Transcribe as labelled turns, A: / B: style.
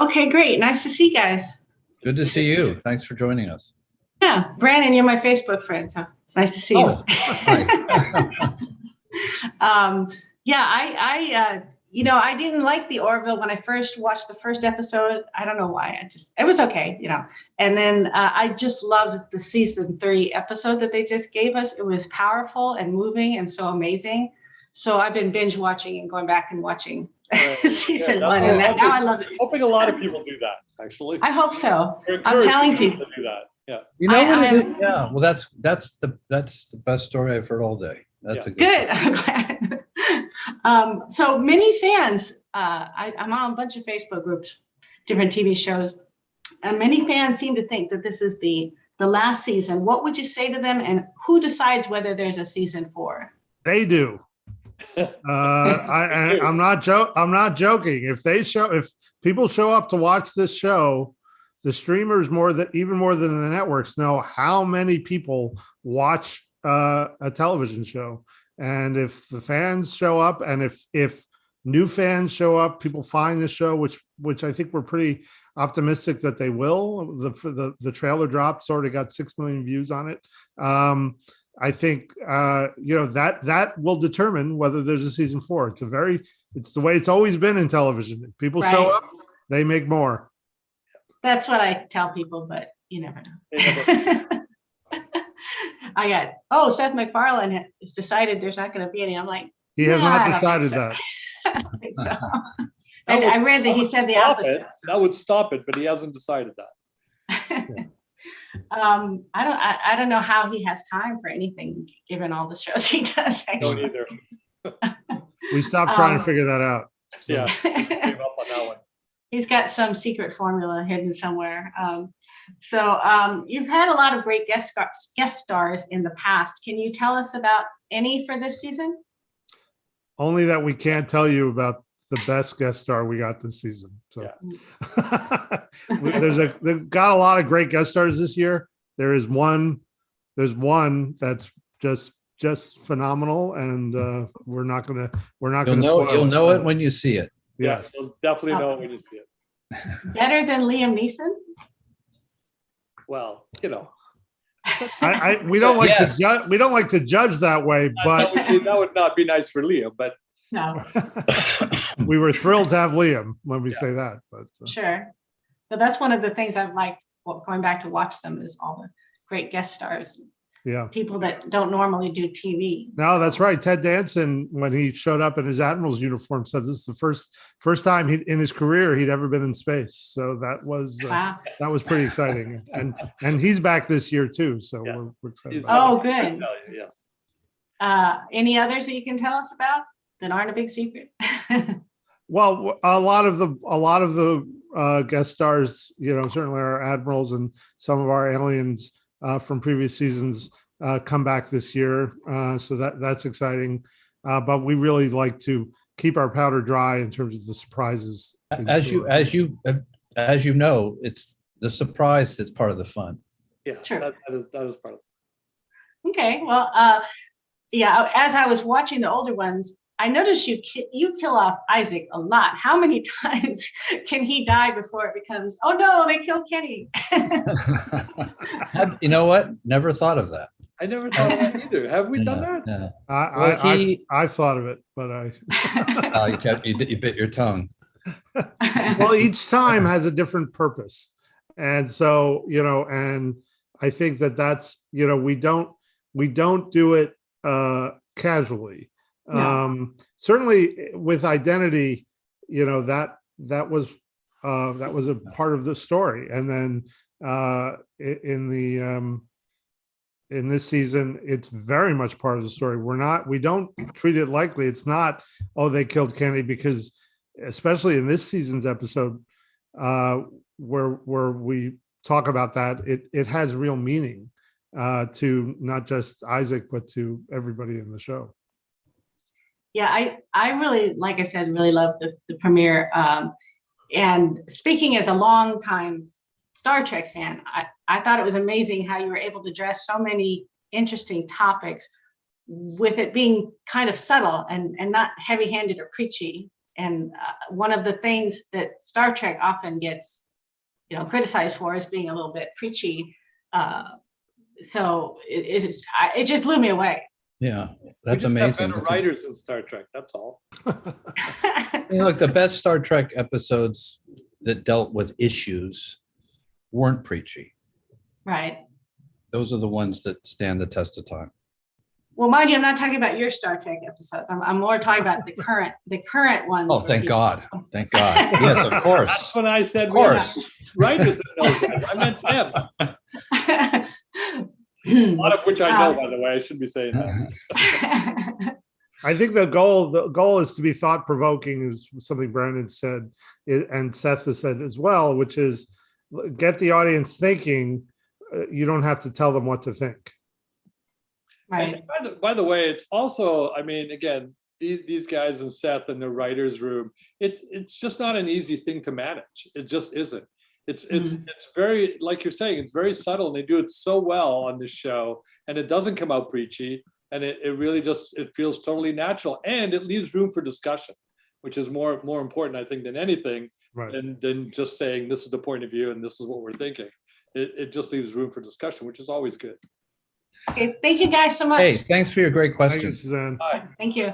A: Okay, great. Nice to see you guys.
B: Good to see you. Thanks for joining us.
A: Yeah, Brannon, you're my Facebook friend, so it's nice to see you.
B: Oh, hi.
A: Yeah, I didn't like the Orville when I first watched the first episode. I don't know why. It was okay. And then I just loved the season 3 episode that they just gave us. It was powerful and moving and so amazing. So I've been binge watching and going back and watching season 1, and now I love it.
C: Hoping a lot of people do that. Actually,
A: I hope so. I'm telling people
C: to do that. Yeah.
B: You know what? Yeah. Well, that's the best story I've heard all day. That's a
A: good. I'm glad. So many fans. I'm on a bunch of Facebook groups, different TV shows, and many fans seem to think that this is the last season. What would you say to them, and who decides whether there's a season 4?
D: They do. I'm not joking. If people show up to watch this show, the streamers even more than the networks know how many people watch a television show. And if the fans show up, and if new fans show up, people find this show, which I think we're pretty optimistic that they will. The trailer dropped, it's already got 6 million views on it. I think that will determine whether there's a season 4. It's the way it's always been in television. If people show up, they make more.
A: That's what I tell people, but you never know. Seth MacFarlane has decided there's not going to be any. I'm like,
D: he has not decided that.
A: I don't think so. I read that he said the opposite.
C: That would stop it, but he hasn't decided that.
A: I don't know how he has time for anything given all the shows he does. Actually.
C: Don't either.
D: We stopped trying to figure that out.
C: So. Yeah, gave up on that one.
A: He's got some secret formula hidden somewhere. You've had a lot of great guest stars in the past. Can you tell us about any for this season?
D: Only that we can't tell you about the best guest star we got this season. So they've got a lot of great guest stars this year. There's one that's just phenomenal, and we're not gonna spoil it.
B: You'll know it when you see it.
D: Yes,
C: you'll definitely know it when you see it.
A: Better than Liam Neeson?
C: Well,
D: we don't like to judge. We don't like to judge that way, but
C: that would not be nice for Liam. But
A: no,
D: we were thrilled to have Liam. Let me say that. But
A: sure, but that's one of the things I've liked going back to watch them is all the great guest stars.
D: Yeah,
A: people that don't normally do TV.
D: No, that's right. Ted Danson, when he showed up in his admiral's uniform, said this is the first time in his career he'd ever been in space. So that was that was pretty exciting, and he's back this year too. So we're excited.
A: Good.
C: Yes.
A: Any others that you can tell us about that aren't a big secret?
D: Well, a lot of the guest stars, certainly our admirals and some of our aliens from previous seasons come back this year, so that's exciting. But we really like to keep our powder dry in terms of the surprises.
B: As you know, it's the surprise that's part of the fun.
C: Yeah,
A: sure.
C: That is part of it.
A: Okay, well, as I was watching the older ones, I noticed you kill off Isaac a lot. How many times can he die before it becomes, oh no, they killed Kenny?
B: You know what? Never thought of that.
C: I never thought of that either. Have we done that?
B: No.
D: I thought of it, but
B: you bit your tongue.
D: Well, each time has a different purpose, and so and I think that's we don't do it casually. No. Certainly with Identity, that was a part of the story, and then in this season, it's very much part of the story. We don't treat it lightly. It's not, oh, they killed Kenny, because especially in this season's episode, where we talk about that, it has real meaning to not just Isaac, but to everybody in the show.
A: Yeah, I really, like I said, really loved the premiere. And speaking as a longtime Star Trek fan, I thought it was amazing how you were able to address so many interesting topics with it being kind of subtle and not heavy-handed or preachy. one of the things that Star Trek often gets, criticized for is being a little bit preachy. So it just blew me away.
B: Yeah,
C: We
B: that's
C: just have
B: amazing.
C: better writers in Star Trek. That's all.
B: Like the best Star Trek episodes that dealt with issues weren't preachy.
A: Right.
B: Those are the ones that stand the test of time.
A: Well, mind you, I'm not talking about your Star Trek episodes. I'm more talking about the current ones.
B: Oh,
A: where
B: thank
A: people-
B: God. Thank God. Yes, of course.
C: That's when I said
B: Of
C: we have
B: course.
C: writers in those guys. I meant them. A lot of which I know, by the way. I shouldn't be saying that.
D: I think the goal is to be thought provoking, is something Brannon said, and Seth has said as well, which is get the audience thinking. You don't have to tell them what to think.
A: Right.
C: And by the way, it's also, I mean, again, these guys and Seth in the writer's room, it's just not an easy thing to manage. It just isn't. It's very, like you're saying, it's very subtle, and they do it so well on this show, and it doesn't come out preachy, and it really just, it feels totally natural, and it leaves room for discussion, which is more important, I think, than anything,
D: Right.
C: than just saying this is the point of view and this is what we're thinking. It just leaves room for discussion, which is always good.
A: Okay. Thank you guys so much.
B: Hey, thanks for your great
D: Thank you,
B: questions.
D: Suzanne.
A: Thank you.